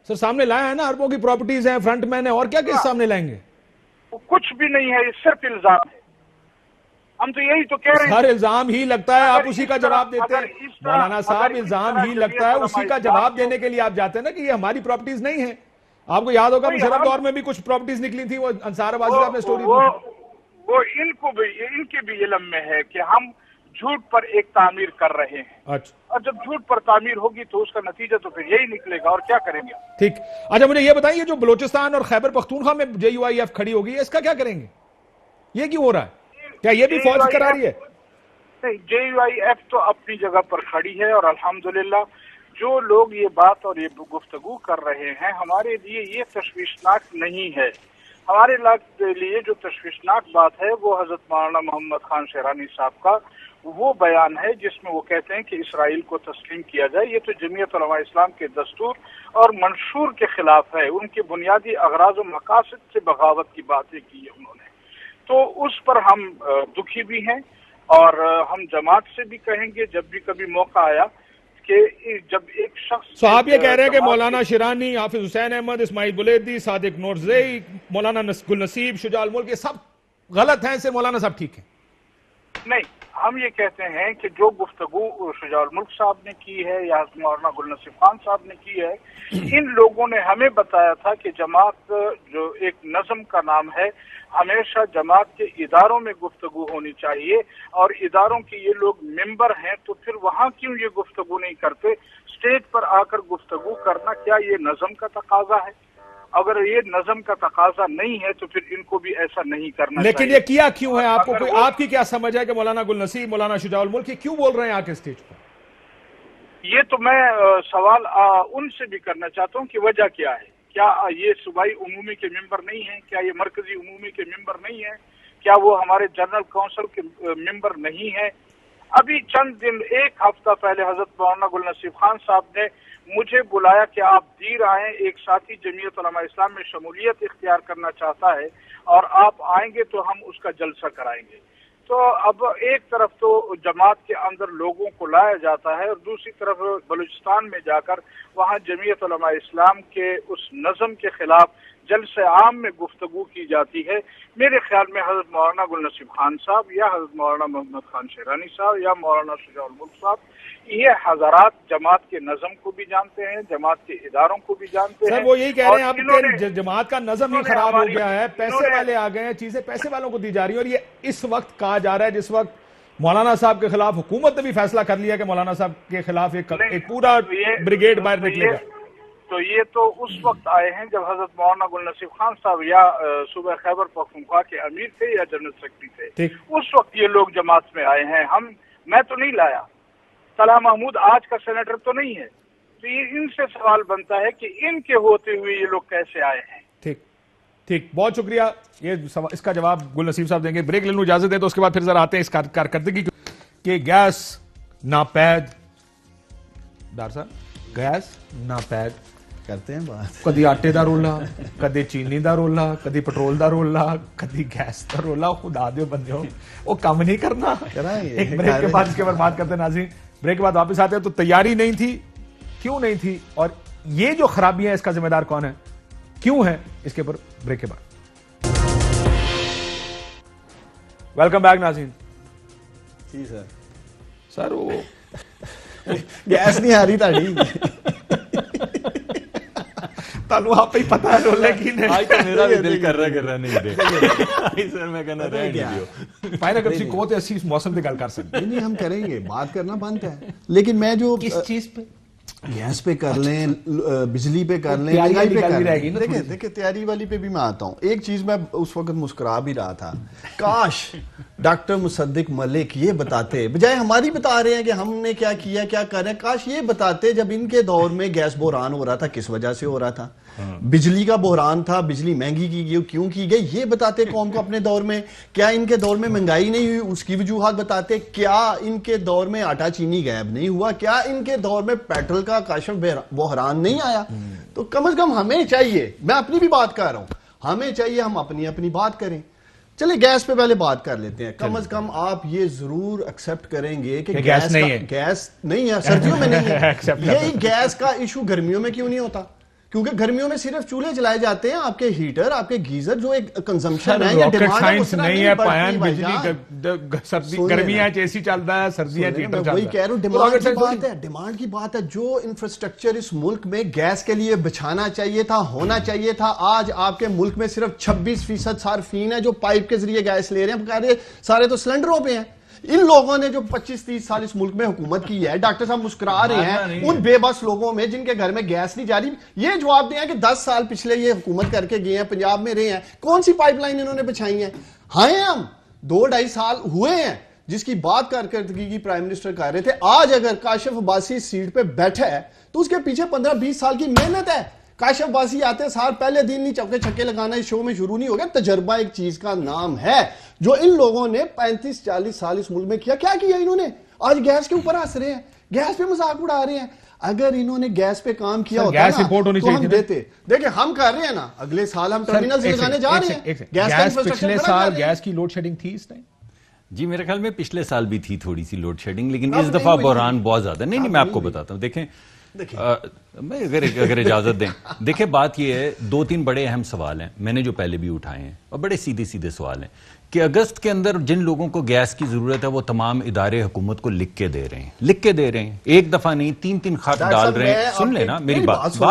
سر سامنے لائے ہیں نا, اربوں کی پراپرٹیز ہیں, فرنٹ مین ہے, اور کیا کیس سامنے لائیں گے؟ کچھ بھی نہیں ہے, یہ صرف الزام ہے. ہم تو یہی تو کہہ رہے ہیں. ہر الزام ہی لگتا ہے, آپ اسی کا جواب دیتے ہیں مولانا صاحب. الزام ہی لگتا ہے, اسی کا جواب دینے کے لیے آپ جاتے ہیں نا کہ یہ ہماری پراپرٹیز نہیں ہیں. آپ کو یاد ہوگا مشرف دور میں بھی کچھ پراپرٹیز نکلی تھی, وہ انصار آبادی صاحب نے سٹوری دی. وہ ان کے بھی علم میں ہے کہ ہم جھوٹ پر ایک تعمیر کر رہے ہیں. اچھا, اور جب جھوٹ پر تعمیر ہوگی تو اس کا نتیجہ تو پھر یہی نکلے گا, اور کیا کریں گے. ٹھیک. اچھا مجھے یہ بتائیے, جو بلوچستان اور خیبر پختونخوا میں JUIF کھڑی ہوگی, اس کا کیا کریں گے؟ یہ کیوں ہو رہا ہے؟ کیا یہ بھی فوج کرا رہی ہے؟ نہیں, JUIF تو اپنی جگہ پر کھڑی ہے, اور الحمدللہ جو لوگ یہ بات اور یہ گفتگو کر رہے ہیں ہمارے لیے یہ تشویشناک نہیں ہے. ہمارے لیے جو تشویشناک بات ہے وہ حضرت مولانا محمد خان شیرانی صاحب کا وہ بیان ہے جس میں وہ کہتے ہیں کہ اسرائیل کو تسلیم کیا جائے. یہ تو جمعیت علماء اسلام کے دستور اور منشور کے خلاف ہے. ان کے بنیادی اغراض و مقاصد سے بغاوت کی باتیں کی ہے انہوں نے. تو اس پر ہم دکھی بھی ہیں, اور ہم جماعت سے بھی کہیں گے جب بھی کبھی موقع آیا کہ جب ایک شخص آپ یہ کہہ رہے ہیں کہ مولانا شیرانی، حافظ حسین احمد، اسماعیل بلیدی، صادق نورزئی، مولانا گل نصیب، شجاع الملک، یہ سب غلط ہیں، سے مولانا صاحب ٹھیک ہیں؟ نہیں، ہم یہ کہتے ہیں کہ جو گفتگو شجاع الملک صاحب نے کی ہے یا مولانا گل نصیب خان صاحب نے کی ہے، ان لوگوں نے ہمیں بتایا تھا کہ جماعت جو ایک نظم کا نام ہے، ہمیشہ جماعت کے اداروں میں گفتگو ہونی چاہیے، اور اداروں کے یہ لوگ ممبر ہیں تو پھر وہاں کیوں یہ گفتگو نہیں کرتے؟ اسٹیج پر آ کر گفتگو کرنا کیا یہ نظم کا تقاضا ہے؟ اگر یہ نظم کا تقاضا نہیں ہے تو پھر ان کو بھی ایسا نہیں کرنا چاہیے۔ لیکن یہ کیا کیوں ہے؟ آپ کو آپ کی کیا سمجھ ہے کہ مولانا گل نصیب، مولانا شجاع الملک کیوں بول رہے ہیں آ کے اسٹیج پر؟ یہ تو میں سوال ان سے بھی کرنا چاہتا ہوں کہ وجہ کیا ہے؟ کیا یہ صوبائی عمومی کے ممبر نہیں ہیں؟ کیا یہ مرکزی عمومی کے ممبر نہیں ہیں؟ کیا وہ ہمارے جنرل کونسل کے ممبر نہیں ہیں؟ ابھی چند دن، ایک ہفتہ پہلے حضرت مولانا گل نصیب خان صاحب نے مجھے بلایا کہ آپ دیر آئیں، ایک ساتھی جمعیت علماء اسلام میں شمولیت اختیار کرنا چاہتا ہے اور آپ آئیں گے تو ہم اس کا جلسہ کرائیں گے۔ تو اب ایک طرف تو جماعت کے اندر لوگوں کو لایا جاتا ہے اور دوسری طرف بلوچستان میں جا کر وہاں جمعیت علماء اسلام کے اس نظم کے خلاف جلسہ عام میں گفتگو کی جاتی ہے۔ میرے خیال میں حضرت مولانا گل نصیب خان صاحب یا حضرت مولانا محمد خان شیرانی صاحب یا مولانا شجاع الملک صاحب، یہ حضرات جماعت کے نظم کو بھی جانتے ہیں، جماعت کے اداروں کو بھی جانتے ہیں۔ سر وہ یہی کہہ رہے ہیں آپ کہ جماعت کا نظم ہی خراب ہو گیا ہے، پیسے والے آ گئے ہیں، چیزیں پیسے والوں کو دی جا رہی ہیں، اور یہ اس وقت کہا جا رہا ہے جس وقت مولانا صاحب کے خلاف حکومت نے بھی فیصلہ کر لیا کہ مولانا صاحب کے خلاف ایک پورا بریگیڈ باہر نکلے گا۔ تو یہ تو اس وقت آئے ہیں جب حضرت مولانا گل نصیب خان صاحب یا صوبہ خیبر پختونخوا کے امیر تھے یا جنرل سیکرٹری تھے، اس وقت یہ لوگ جماعت میں آئے ہیں۔ میں تو نہیں لایا، طلحہ محمود آج کا سینیٹر تو نہیں ہے، تو یہ ان سے سوال بنتا ہے کہ ان کے ہوتے ہوئے یہ لوگ کیسے آئے ہیں۔ ٹھیک، بہت شکریہ، اس کا جواب گل نصیب صاحب دیں گے۔ بریک لے لوں، اجازت دیں تو اس کے بعد پھر ذرا آتے ہیں اس کارکردگی کہ گیس ناپید، ڈار صاحب گیس ناپید کرتے ہیں بات، کدی آٹے دا رولا، کدی چینی دا رولا، کدی پٹرول دا رولا، کدی گیس دا رولا، خدا دیو بندیو وہ کام نہیں کرنا۔ ایک بریک کے بعد اس کے بعد بات کرتے ہیں ناظرین، بریک کے بعد واپس آتے ہیں۔ تو تیاری نہیں تھی، کیوں نہیں تھی، اور یہ جو خرابیاں ہیں اس کا ذمہ دار کون ہے، کیوں ہے، اس کے اوپر بریک کے بعد۔ ویلکم بیک ناظرین۔ جی سر وہ گیس نہیں آ رہی تاڑی، تانوں آپ ہی پتہ ہے رولے کی نہیں۔ آج تو میرا بھی دل کر رہا نہیں دے سر، میں کہنا رہے نہیں دیو فائدہ کب سی کو تے اسی موسم تے گل کر سکتے نہیں، ہم کریں گے، بات کرنا بند ہے، لیکن میں جو کس چیز پہ، گیس پہ کر لیں، بجلی پہ کر لیں، مہنگائی پہ کر لیں، دیکھیں تیاری والی پہ بھی میں آتا ہوں۔ ایک چیز میں اس وقت مسکرا بھی رہا تھا، کاش ڈاکٹر مصدق ملک یہ بتاتے، بجائے ہماری بتا رہے ہیں کہ ہم نے کیا کیا، کیا کر رہے ہیں، کاش یہ بتاتے جب ان کے دور میں گیس بحران ہو رہا تھا کس وجہ سے ہو رہا تھا، بجلی کا بحران تھا، بجلی مہنگی کی گئی، کیوں کی گئی، یہ بتاتے قوم کو اپنے دور میں۔ کیا ان کے دور میں مہنگائی نہیں ہوئی، اس کی وجوہات بتاتے۔ کیا ان کے دور میں آٹا چینی غائب نہیں ہوا، کیا ان کے دور میں پیٹرول کا کاشف بحران نہیں آیا۔ تو کم از کم ہمیں چاہیے، میں اپنی بھی بات کر رہا ہوں، ہمیں چاہیے ہم اپنی بات کریں۔ چلے گیس پہ پہلے بات کر لیتے ہیں۔ کم از کم آپ یہ ضرور ایکسپٹ کریں گے کہ گیس نہیں ہے، سردیوں میں نہیں ہے۔ یہی گیس کا ایشو گرمیوں میں کیوں نہیں ہوتا؟ کیونکہ گرمیوں میں صرف چولہے جلائے جاتے ہیں، آپ کے ہیٹر، آپ کے گیزر جو ایک کنزمپشن ہے یا ڈیمانڈ ہے اس نہیں ہے، پایان بجلی سردی گرمیاں چ ایسی چلتا ہے، سردیاں چ ہیٹر چلتا ہے۔ وہی کہہ رہا ہوں، ڈیمانڈ کی بات ہے، ڈیمانڈ کی بات ہے۔ جو انفراسٹرکچر اس ملک میں گیس کے لیے بچھانا چاہیے تھا، ہونا چاہیے تھا، آج آپ کے ملک میں صرف 26% صارفین ہیں جو پائپ کے ذریعے گیس لے رہے ہیں، کہہ رہے سارے تو سلنڈروں پہ ہیں۔ ان لوگوں نے جو 25-30 سال اس ملک میں حکومت کی ہے، ڈاکٹر صاحب مسکرا رہے ہیں ان بے بس لوگوں میں جن کے گھر میں گیس نہیں جاری، یہ جواب دیں کہ 10 سال پچھلے یہ حکومت کر کے گئے ہیں، پنجاب میں رہے ہیں، کون سی پائپ لائن انہوں نے بچھائی ہیں؟ ہاں ہم 2-2.5 سال ہوئے ہیں جس کی بات کارکردگی کی پرائم منسٹر کر رہے تھے۔ آج اگر کاشف عباسی سیٹ پہ بیٹھا ہے تو اس کے پیچھے 15-20 سال کی محنت ہے۔ کاشف عباسی آتے سال پہلے دن نہیں چوکے چھکے لگانا اس شو میں شروع نہیں ہو گیا۔ تجربہ ایک چیز کا نام ہے جو ان لوگوں نے 35-40 سال اس ملک میں کیا کیا انہوں نے؟ آج گیس کے اوپر ہنس رہے ہیں، گیس پہ مذاق اڑا رہے ہیں۔ اگر انہوں نے گیس پہ کام کیا ہوتا نا تو ہم دیتے۔ دیکھیں ہم کر رہے ہیں نا، اگلے سال ہم ٹرمینلز لگانے جا رہے ہیں۔ گیس پچھلے سال گیس کی لوڈ شیڈنگ تھی اس ٹائم؟ جی میرے خیال میں پچھلے سال بھی تھی تھوڑی سی لوڈ شیڈنگ، لیکن اس دفعہ بحران بہت زیادہ نہیں میں آپ کو بتاتا ہوں. دیکھیں میں اگر اجازت دیں، دیکھیں بات یہ ہے 2-3 بڑے اہم سوال ہیں میں نے جو پہلے بھی اٹھائے ہیں اور بڑے سیدھے سیدھے سوال ہیں کہ اگست کے اندر جن لوگوں کو گیس کی ضرورت ہے وہ تمام ادارے حکومت کو لکھ کے دے رہے ہیں ایک دفعہ نہیں 3 خط ڈال رہے ہیں. سن لینا میری بات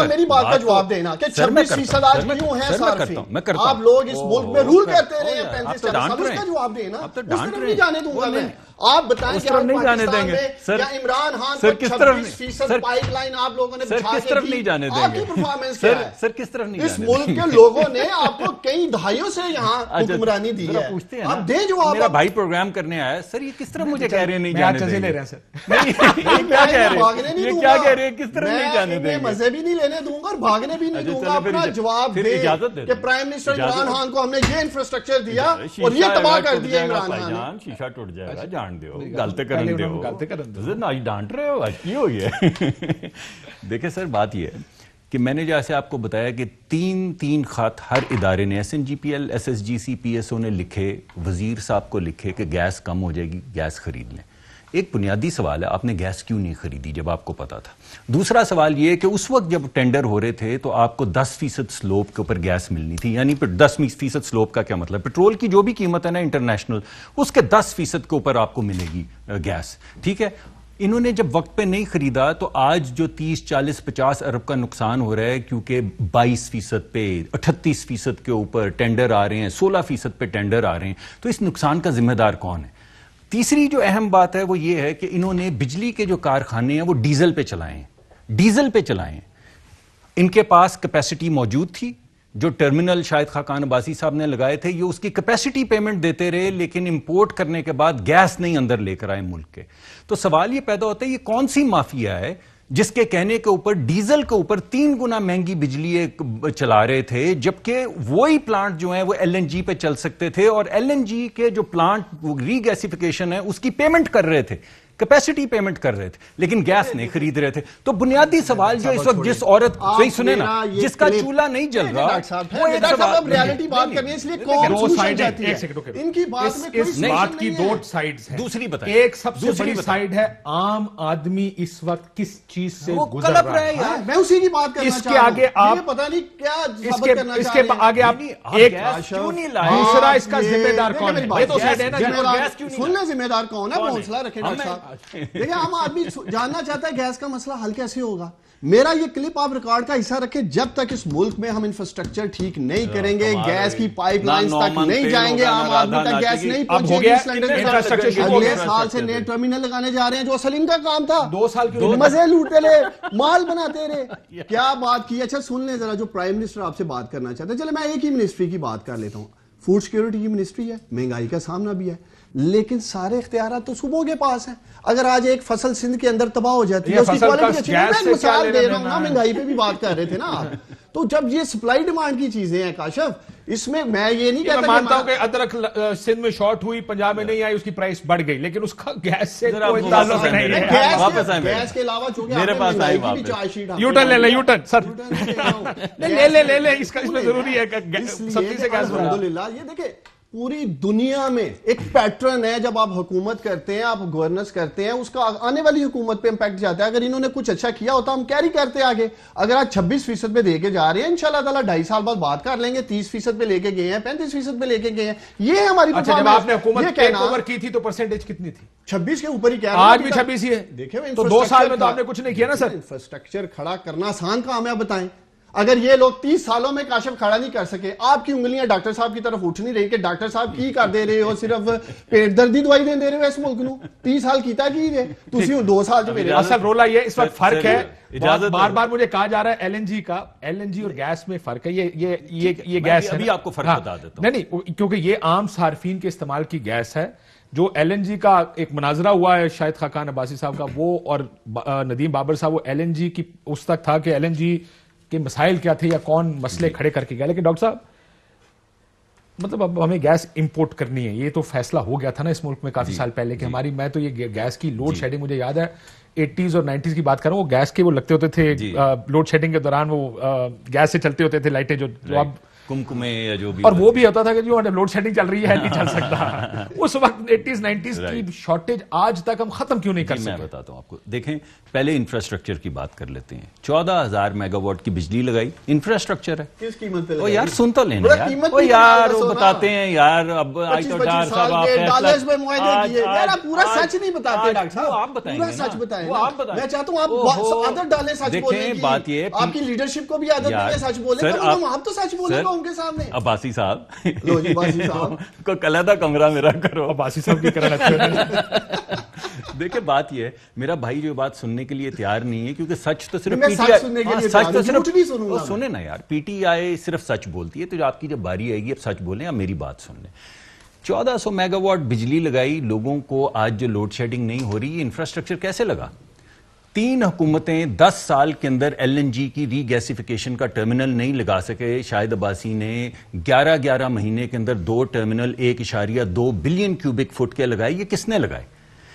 میری بات کا جواب دینا کہ 26% آج کیوں ہیں صارفین؟ میں کرتا ہوں. آپ لوگ اس ملک میں رول کرتے رہے ہیں 35 کا جواب دینا. آپ تو ڈانٹ رہے ہیں. جانے دوں گا میں. آپ بتائیں کہ نہیں جانے دیں گے سر. عمران خان کو 26% پائپ لائن آپ لوگوں نے بچھا کے طرف نہیں جانے دیں گے. سر کس طرف نہیں جانے اس ملک کے لوگوں نے آپ کو کئی دہائیوں سے یہاں حکمرانی دی ہے. پوچھتے ہیں آپ دیں جواب. میرا بھائی پروگرام کرنے آیا سر یہ کس طرف مجھے کہہ رہے ہیں نہیں جانے دیں گے. کیا کہہ رہے ہیں کس طرف نہیں جانے دیں گے. مزے بھی نہیں لینے دوں گا اور بھاگنے بھی نہیں دوں گا. اپنا جواب دیں کہ پرائم منسٹر عمران خان کو ہم نے یہ انفراسٹرکچر دیا اور یہ تباہ کر دیا عمران خان نے. شیشہ ٹوٹ جائے گا جان دیو غلطی کرن آج ڈانٹ رہے ہو آج کی ہو گیا. دیکھیں سر بات یہ ہے کہ میں نے جیسے آپ کو بتایا کہ 3 خط ہر ادارے نے SNGPL SSGC PSO نے لکھے، وزیر صاحب کو لکھے کہ گیس کم ہو جائے گی گیس خرید لیں. ایک بنیادی سوال ہے آپ نے گیس کیوں نہیں خریدی جب آپ کو پتا تھا. دوسرا سوال یہ کہ اس وقت جب ٹینڈر ہو رہے تھے تو آپ کو 10% سلوپ کے اوپر گیس ملنی تھی. یعنی 10% سلوپ کا کیا مطلب؟ پیٹرول کی جو بھی قیمت ہے نا انٹرنیشنل اس کے 10% کے اوپر آپ کو ملے گی گیس. ٹھیک ہے، انہوں نے جب وقت پہ نہیں خریدا تو آج جو 30-40-50 ارب کا نقصان ہو رہا ہے کیونکہ 22% پہ 38% کے اوپر ٹینڈر آ رہے ہیں، 16% پہ ٹینڈر آ رہے ہیں. تو اس نقصان کا ذمہ دار کون ہے؟ تیسری جو اہم بات ہے وہ یہ ہے کہ انہوں نے بجلی کے جو کارخانے ہیں وہ ڈیزل پہ چلائیں. ان کے پاس کیپیسٹی موجود تھی. جو ٹرمینل شاید خاقان عباسی صاحب نے لگائے تھے یہ اس کی کیپیسٹی پیمنٹ دیتے رہے لیکن امپورٹ کرنے کے بعد گیس نہیں اندر لے کر آئے ملک کے. تو سوال یہ پیدا ہوتا ہے یہ کون سی مافیا ہے جس کے کہنے کے اوپر ڈیزل کے اوپر 3 گنا مہنگی بجلی چلا رہے تھے جبکہ وہی پلانٹ جو ہیں وہ LNG پہ چل سکتے تھے اور LNG کے جو پلانٹ ری گیسیفیکیشن ہے اس کی پیمنٹ کر رہے تھے، کیپیسٹی پیمنٹ کر رہے تھے لیکن گیس نہیں خرید رہے تھے. تو بنیادی سوال جو اس وقت جس عورت صحیح سنے نا جس کا چولہا نہیں جل رہا وہ ایک سوال ریالٹی بات کرنی ہے اس لیے دو سائیڈ ہے. ان کی بات میں کوئی بات کی 2 سائیڈز ہیں. دوسری بتائیں ایک سب سے بڑی سائیڈ ہے عام آدمی اس وقت کس چیز سے گزر رہا ہے. میں اسی کی بات کرنا چاہتا ہوں. اس کے آگے آپ پتہ نہیں کیا ثابت کرنا چاہ رہے ہیں. اس کے آگے آپ ایک کیوں نہیں لائے دوسرا اس کا ذمہ دار کون ہے؟ یہ تو سائیڈ ہے نا. سننا ذمہ دار کون ہے؟ حوصلہ رکھیں ڈاکٹر صاحب. دیکھیں عام آدمی جاننا چاہتا ہے گیس کا مسئلہ حل کیسے ہوگا. میرا یہ کلپ آپ ریکارڈ کا حصہ رکھیں. جب تک اس ملک میں ہم انفراسٹرکچر ٹھیک نہیں کریں گے گیس کی پائپ لائنز تک نہیں جائیں گے، عام آدمی تک گیس نہیں پہنچے گی. اگلے سال سے نئے ٹرمینل لگانے جا رہے ہیں جو اصل ان کا کام تھا 2 سال کی مزے لوٹتے رہے، مال بناتے رہے. کیا بات کی. اچھا سن لیں ذرا جو پرائم منسٹر آپ سے بات کرنا چاہتے ہیں. چلے میں ایک ہی منسٹری کی بات کر لیتا ہوں. فوڈ سیکیورٹی کی منسٹری ہے، مہنگائی کا سامنا بھی ہے لیکن سارے اختیارات تو صوبوں کے پاس ہیں. اگر آج ایک فصل سندھ کے اندر تباہ ہو جاتی ہے اس کی کوالٹی اچھی نہیں. میں مثال دے رہا ہوں نا، مہنگائی پہ بھی بات کر رہے تھے نا آپ. تو جب یہ سپلائی ڈیمانڈ کی چیزیں ہیں کاشف، اس میں میں یہ نہیں کہتا. میں مانتا ہوں کہ ادرک سندھ میں شارٹ ہوئی، پنجاب میں نہیں آئی، اس کی پرائس بڑھ گئی لیکن اس کا گیس سے کوئی تعلق نہیں ہے. گیس کے علاوہ چونکہ میرے پاس آئی کی بھی چارج شیٹ یو ٹرن لے لیں. یو ٹرن سر لے لے اس میں ضروری ہے کہ سبزی سے گیس بڑھا. الحمدللہ یہ دیکھیں پوری دنیا میں ایک پیٹرن ہے. جب آپ حکومت کرتے ہیں، آپ گورننس کرتے ہیں، اس کا آنے والی حکومت پہ امپیکٹ جاتا ہے. اگر انہوں نے کچھ اچھا کیا ہوتا ہم کیری کرتے آگے. اگر آج 26% پہ دے کے جا رہے ہیں انشاءاللہ تعالیٰ 2.5 سال بعد بات کر لیں گے 30% پہ لے کے گئے ہیں، 35% پہ لے کے گئے ہیں. یہ ہماری جب آپ نے حکومت ٹیک اوور کی تھی تو پرسنٹیج کتنی تھی؟ 26 کے اوپر ہی کیا رہا. آج بھی 26 ہی ہے. دیکھیں تو 2 سال میں تو آپ نے کچھ نہیں کیا نا سر. انفراسٹرکچر کھڑا کرنا آسان کام ہے. آپ بتائیں اگر یہ لوگ 30 سالوں میں کاشف کھڑا نہیں کر سکے، آپ کی انگلیاں ڈاکٹر صاحب کی طرف اٹھ نہیں رہی کہ ڈاکٹر صاحب کی کر دے رہے ہو، صرف پیٹ دردی دوائی دے رہے ہو اس ملک نو. 30 سال کیتا کی ہے تسی 2 سال جو میرے اصل رولا یہ اس وقت فرق ہے. بار بار مجھے کہا جا رہا ہے LNG اور گیس میں فرق ہے. یہ گیس ہے. ابھی آپ کو فرق بتا دیتا ہوں. نہیں کیونکہ یہ عام صارفین کے استعمال کی گیس ہے. جو LNG کا ایک مناظرہ ہوا ہے شاید خاقان عباسی صاحب کا، وہ اور ندیم بابر صاحب، وہ LNG کی اس تک تھا کہ LNG کہ مسائل کیا تھے یا کون مسئلے کھڑے کر کے گیا. لیکن ڈاکٹر صاحب مطلب اب ہمیں گیس امپورٹ کرنی ہے، یہ تو فیصلہ ہو گیا تھا نا اس ملک میں کافی سال پہلے کہ ہماری، میں تو یہ گیس کی لوڈ شیڈنگ مجھے یاد ہے 80s اور 90s کی بات کر رہا ہوں. وہ گیس کے وہ لگتے ہوتے تھے لوڈ شیڈنگ کے دوران، وہ گیس سے چلتے ہوتے تھے لائٹیں جو اب کمکمے یا جو بھی, اور وہ بھی ہوتا تھا کہ جو لوڈ شیڈنگ چل رہی ہے نہیں چل سکتا. اس وقت 80s 90s کی شارٹیج آج تک ہم ختم کیوں نہیں کر سکتے؟ میں بتاتا ہوں آپ کو. دیکھیں پہلے انفراسٹرکچر کی بات کر لیتے ہیں. 14,000 میگا واٹ کی بجلی لگائی, انفراسٹرکچر ہے. کس قیمت پہ وہ یار سن تو لینا یار, وہ بتاتے ہیں یار. اب ڈالرز میں معاہدے کیے یار, آپ پورا سچ نہیں بتاتے ڈاکٹر صاحب. آپ بتائیں, پورا سچ بتائیں. میں چاہتا ہوں آپ عادت ڈالیں سچ بولنے کی. بات یہ آپ کی لیڈرشپ کو بھی عادت نہیں ہے سچ بولنے کی. آپ تو سچ بولے گا ان کے سامنے. عباسی صاحب لو جی, عباسی صاحب کو علیحدہ کمرہ میرا کرو. عباسی صاحب کی کرنا. دیکھیں بات یہ ہے, میرا بھائی جو بات سننے کے لیے تیار نہیں ہے, کیونکہ سچ تو صرف سنے نا یار, پی ٹی آئی صرف سچ بولتی ہے. تو آپ کی جب باری آئے گی اب سچ بولیں, اب میری بات سن لیں. 1400 میگا واٹ بجلی لگائی لوگوں کو, آج جو لوڈ شیڈنگ نہیں ہو رہی, یہ انفراسٹرکچر کیسے لگا؟ 3 حکومتیں 10 سال کے اندر ایل این جی کی ری گیسیفیکیشن کا ٹرمینل نہیں لگا سکے. شاہد عباسی نے 11 مہینے کے اندر 2 ٹرمینل 1.2 بلین کیوبک فٹ کے لگائے. یہ کس نے لگائے؟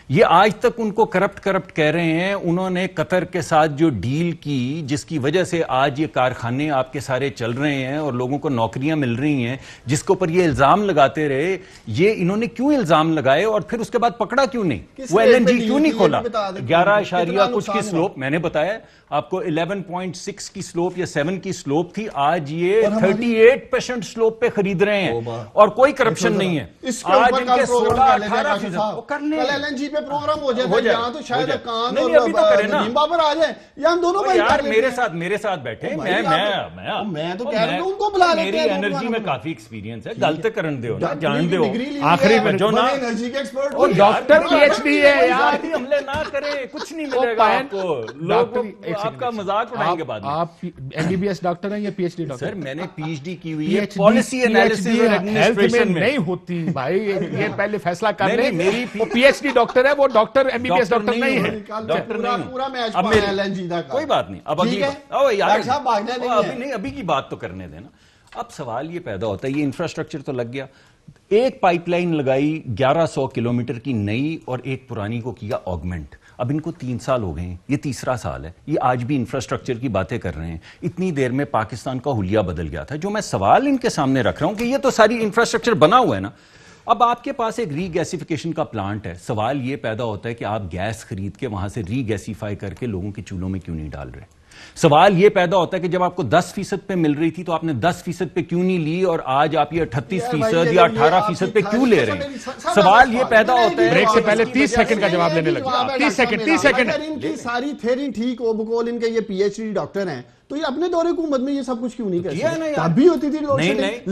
یہ آج تک ان کو کرپٹ کہہ رہے ہیں. انہوں نے قطر کے ساتھ جو ڈیل کی, جس کی وجہ سے آج یہ کارخانے آپ کے سارے چل رہے ہیں اور لوگوں کو نوکریاں مل رہی ہیں, جس کے اوپر یہ الزام لگاتے رہے, یہ انہوں نے کیوں الزام لگائے اور پھر اس کے بعد پکڑا کیوں نہیں؟ وہ ایل این جی کیوں نہیں کھولا؟ 11 کچھ کی سلوپ میں نے بتایا آپ کو, 11.6 کی سلوپ یا 7 کی سلوپ تھی. آج یہ 38% سلوپ پہ خرید رہے ہیں اور کوئی کرپشن نہیں ہے. آج ان کے 16-18% کر لیں, ایل این جی پہ پروگرام ہو جائے. یہاں تو شاید کان اور ندیم بابر آ جائیں, یا ہم دونوں بھائی یار میرے ساتھ بیٹھے. میں تو کہہ رہا ہوں ان کو بلا لیتے ہیں. میری انرجی میں کافی ایکسپیرینس ہے, غلط کرن دے ہو نا, جان دے ہو. آخری میں جو نا انرجی کے ایکسپرٹ اور ڈاکٹر پی ایچ ڈی ہے یار, حملے نہ کرے, کچھ نہیں ملے گا آپ کو. لوگ آپ کا مذاق اڑائیں گے بعد میں. آپ M B B S doctor ہیں یا P H D doctor? Sir میں نے پی ایچ ڈی کی ہوئی ہے پالیسی انالیسس اور ایڈمنسٹریشن میں. نہیں ہوتی بھائی, یہ پہلے فیصلہ کر لیں. میری پی ایچ ڈی ڈاکٹر ہے, وہ doctor M B B S doctor نہیں ہے. ڈاکٹر نہیں پورا میچ پا ایل این جی دا. کوئی بات نہیں, اب ابھی کی بات تو کرنے دینا. اب سوال یہ پیدا ہوتا ہے, یہ انفراسٹرکچر تو لگ گیا, ایک پائپ لائن لگائی 1100 کلومیٹر کی نئی اور ایک پرانی کو کیا آگمنٹ. اب ان کو 3 سال ہو گئے ہیں, یہ تیسرا سال ہے. یہ آج بھی انفراسٹرکچر کی باتیں کر رہے ہیں. اتنی دیر میں پاکستان کا حلیہ بدل گیا تھا. جو میں سوال ان کے سامنے رکھ رہا ہوں کہ یہ تو ساری انفراسٹرکچر بنا ہوا ہے نا, اب آپ کے پاس ایک ری گیسیفیکیشن کا پلانٹ ہے. سوال یہ پیدا ہوتا ہے کہ آپ گیس خرید کے وہاں سے ری گیسیفائی کر کے لوگوں کے چولہوں میں کیوں نہیں ڈال رہے؟ سوال یہ پیدا ہوتا ہے کہ جب آپ کو 10% پہ مل رئی تھی تو آپ نے 10% پہ کیوں نہیں لی, اور آج آپ یہ 38% یا 18% پہ کیوں لے رہے ہیں؟ سوال یہ پیدا ہوتا ہے. بریک سے پہلے 30 سیکنڈ کا جواب لینے لگے. 30 سیکنڈ. ان کی ساری تھیری ٹھیک ہو بقول ان کے یہ پی ایچ ڈی ڈاکٹر ہیں, تو یہ اپنے دور حکومت میں یہ سب کچھ کیوں نہیں کرتے؟ تب بھی ہوتی تھی لوڈ شیڈنگ.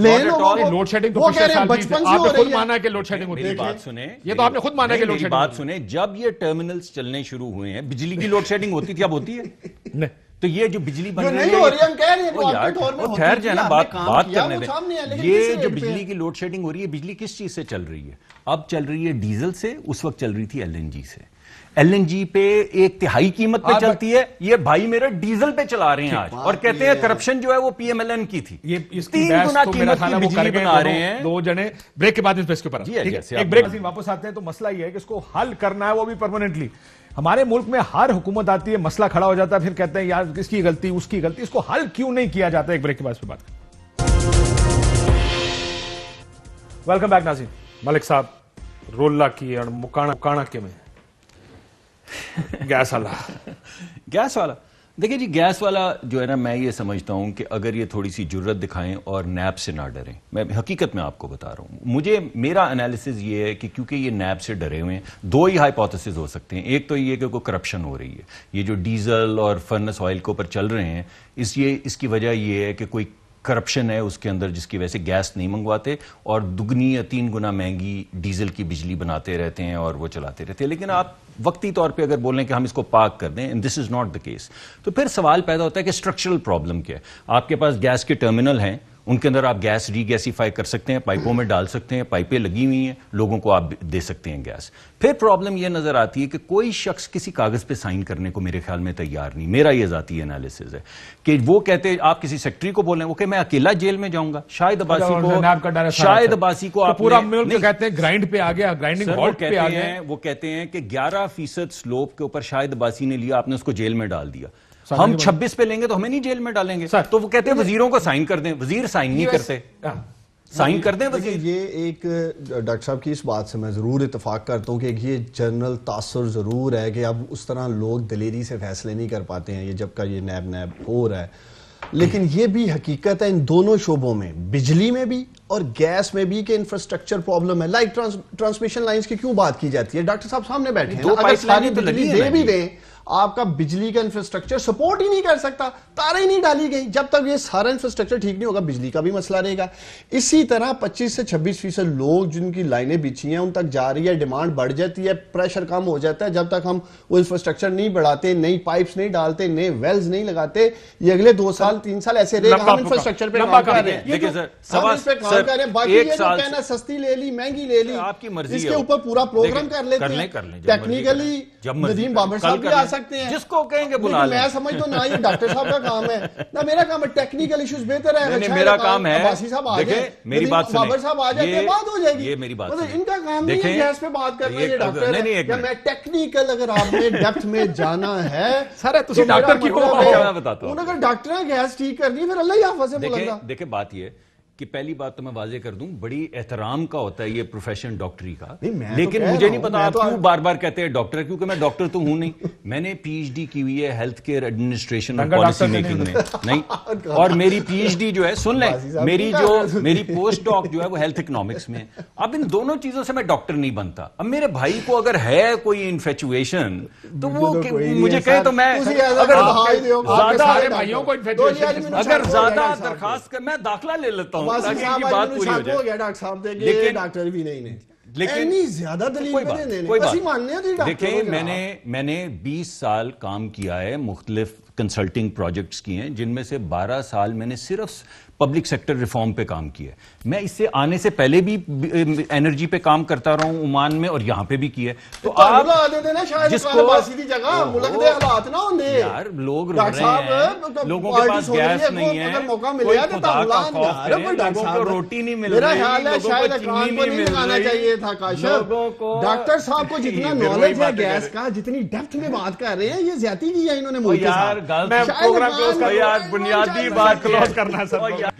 لوڈ شیڈنگ تو پچھلے سال بچپن سے ہو رہی ہے. آپ نے خود مانا کہ لوڈ شیڈنگ ہوتی ہے. بات سنیں, یہ تو آپ نے خود مانا کہ لوڈ شیڈنگ. بات سنیں, جب یہ ٹرمینلز چلنے شروع ہوئے ہیں, بجلی کی لوڈ شیڈنگ ہوتی تھی, اب ہوتی ہے نہیں. تو یہ جو بجلی بن رہی ہے, ٹھہر جائے نا, بات کرنے دیں. یہ جو بجلی کی لوڈ شیڈنگ ہو رہی ہے, بجلی کس چیز سے چل رہی ہے؟ اب چل رہی ہے ڈیزل سے, اس وقت چل رہی تھی ایل این جی سے. ایل این جی پہ 1/3 قیمت پہ چلتی ہے, یہ بھائی میرے ڈیزل پہ چلا رہے ہیں آج, اور کہتے ہیں کرپشن جو ہے وہ پی ایم ایل این کی تھی. یہ 3 گنا قیمت کی بجلی بنا رہے ہیں. 2 جنے بریک کے بعد اس کے اوپر ایک بریک واپس آتے ہیں. تو مسئلہ یہ ہے کہ اس کو حل کرنا ہے, وہ بھی پرماننٹلی. ہمارے ملک میں ہر حکومت آتی ہے, مسئلہ کھڑا ہو جاتا ہے, پھر کہتے ہیں یار اس کی غلطی اس کی غلطی. اس کو حل کیوں نہیں کیا جاتا؟ ایک بریک کے بعد اس پہ بات. ویلکم بیک ناظرین. ملک صاحب رولہ کی اور مکانا کے میں گیس والا دیکھیں جی, گیس والا جو ہے نا, میں یہ سمجھتا ہوں کہ اگر یہ تھوڑی سی جرت دکھائیں اور نیب سے نہ ڈریں. میں حقیقت میں آپ کو بتا رہا ہوں, میرا انالیسز یہ ہے کہ کیونکہ یہ نیب سے ڈرے ہوئے ہیں, 2 ہی ہائپوتھیسز ہو سکتے ہیں. ایک تو یہ کہ کوئی کرپشن ہو رہی ہے, یہ جو ڈیزل اور فرنس آئل کے اوپر چل رہے ہیں, اس کی وجہ یہ ہے کہ کوئی کرپشن ہے اس کے اندر, جس کی وجہ سے گیس نہیں منگواتے اور 2 یا 3 گنا مہنگی ڈیزل کی بجلی بناتے رہتے ہیں اور وہ چلاتے رہتے ہیں. لیکن آپ وقتی طور پہ اگر بولیں کہ ہم اس کو پاک کر دیں, and this is not the case, تو پھر سوال پیدا ہوتا ہے کہ اسٹرکچرل پرابلم کیا ہے. آپ کے پاس گیس کے ٹرمینل ہیں, ان کے اندر آپ گیس ری گیسیفائی کر سکتے ہیں, پائپوں میں ڈال سکتے ہیں, پائپیں لگی ہوئی ہیں, لوگوں کو آپ دے سکتے ہیں گیس. پھر پرابلم یہ نظر آتی ہے کہ کوئی شخص کسی کاغذ پہ سائن کرنے کو میرے خیال میں تیار نہیں. میرا یہ ذاتی انالیسز ہے کہ وہ کہتے ہیں, آپ کسی سیکٹری کو بولیں وہ کہ میں اکیلا جیل میں جاؤں گا. شاہد عباسی کو آپ پورا ملک کہتے ہیں گرائنڈ پہ آ گیا, گرائنڈنگ ہالٹ پہ آ گیا. وہ کہتے ہیں کہ 11% سلوپ کے اوپر شاہد عباسی نے لیا, آپ نے اس کو جیل میں ڈال دیا. ہم 26 پہ لیں گے تو ہمیں نہیں جیل میں ڈالیں گے. تو وہ کہتے ہیں وزیروں کو سائن کر دیں, وزیر سائن نہیں کرتے, سائن کر دیں وزیر. یہ ایک ڈاکٹر صاحب کی اس بات سے میں ضرور اتفاق کرتا ہوں کہ یہ جنرل تاثر ضرور ہے کہ اب اس طرح لوگ دلیری سے فیصلے نہیں کر پاتے ہیں یہ جب کا یہ نیب ہو رہا ہے. لیکن یہ بھی حقیقت ہے ان دونوں شعبوں میں, بجلی میں بھی اور گیس میں بھی, کہ انفراسٹرکچر پرابلم ہے. لائک ٹرانسمیشن لائنز کی کیوں بات کی جاتی ہے؟ ڈاکٹر صاحب سامنے بیٹھے ہیں, اگر ساری بجلی دے بھی دیں آپ کا بجلی کا انفراسٹرکچر سپورٹ ہی نہیں کر سکتا, تاریں ہی نہیں ڈالی گئی. جب تک یہ سارا انفراسٹرکچر ٹھیک نہیں ہوگا بجلی کا بھی مسئلہ رہے گا. اسی طرح 25 سے 26% لوگ جن کی لائنیں بچھی ہیں ان تک جا رہی ہے, ڈیمانڈ بڑھ جاتی ہے, پریشر کم ہو جاتا ہے. جب تک ہم وہ انفراسٹرکچر نہیں بڑھاتے, نئی پائپس نہیں ڈالتے, نئے ویلز نہیں لگاتے, یہ اگلے 2 سال 3 سال ایسے رہے گا. ہم انفراسٹرکچر پہ کام کر رہے ہیں, ہم اس پہ کام کر رہے ہیں. باقی یہ جو کہنا سستی لے لی مہنگی لے لی, اس کے اوپر پورا پروگرام کر لیتے ہیں. ٹیکنیکلی ندیم بابر صاحب بھی آ سکتے ہیں, جس کو کہیں گے بلا لیں. میں سمجھتا ہوں نہ یہ ڈاکٹر صاحب کا کام ہے نہ میرا کام ہے. ٹیکنیکل ایشوز بہتر ہے, میرا کام ہے. دیکھیں میری بات سنیں, بابر صاحب آ جائے بات ہو جائے گی. یہ میری بات سنیں, ان کا کام نہیں ہے گیس پہ بات کرنا. یہ ڈاکٹر ہے کہ میں ٹیکنیکل, اگر آپ نے ڈیپتھ میں جانا ہے سر تو ڈاکٹر کی میں بتاتا ہوں. اگر ڈاکٹر نے گیس ٹھیک کرنی پھر اللہ ہی حافظ ہے بولنا. دیکھیں بات یہ کہ پہلی بات تو میں واضح کر دوں, بڑی احترام کا ہوتا ہے یہ پروفیشن ڈاکٹری کا, لیکن مجھے نہیں پتا آپ کیوں بار بار کہتے ہیں ڈاکٹر, کیونکہ میں ڈاکٹر تو ہوں نہیں. میں نے پی ایچ ڈی کی ہوئی ہے ہیلتھ کیئر ایڈمنسٹریشن اور پالیسی میکنگ میں نہیں, اور میری پی ایچ ڈی جو ہے سن لیں, میری پوسٹ ڈاک جو ہے وہ ہیلتھ اکنامکس میں. اب ان دونوں چیزوں سے میں ڈاکٹر نہیں بنتا. اب میرے بھائی کو اگر ہے کوئی انفیچویشن تو وہ مجھے کہے تو میں اگر زیادہ درخواست کر میں داخلہ لے لیتا ہوں تاکہ ان کی بات پوری ہو جائے. ڈاکٹر صاحب دیکھیں ڈاکٹر بھی نہیں نے, لیکن زیادہ دلیل دیکھیں میں نے 20 سال کام کیا ہے, مختلف کنسلٹنگ پروجیکٹس کی ہیں, جن میں سے 12 سال میں نے صرف پبلک سیکٹر ریفارم پہ کام کیا ہے. میں اس سے آنے سے پہلے بھی انرجی پہ کام کرتا رہا ہوں عمان میں, اور یہاں پہ بھی کیا ہے. تو آپ جس کو یار لوگ رو رہے ہیں, لوگوں کے پاس گیس نہیں ہے, کوئی خدا کا خوف کرے, لوگوں کو روٹی نہیں مل رہی, لوگوں کو چینی نہیں مل رہی. ڈاکٹر صاحب کو جتنا نالج ہے گیس کا, جتنی ڈیپتھ میں بات کر رہے ہیں, یہ زیادتی کی ہے انہوں نے ملک یار بنیادی بات کلوز کرنا سر.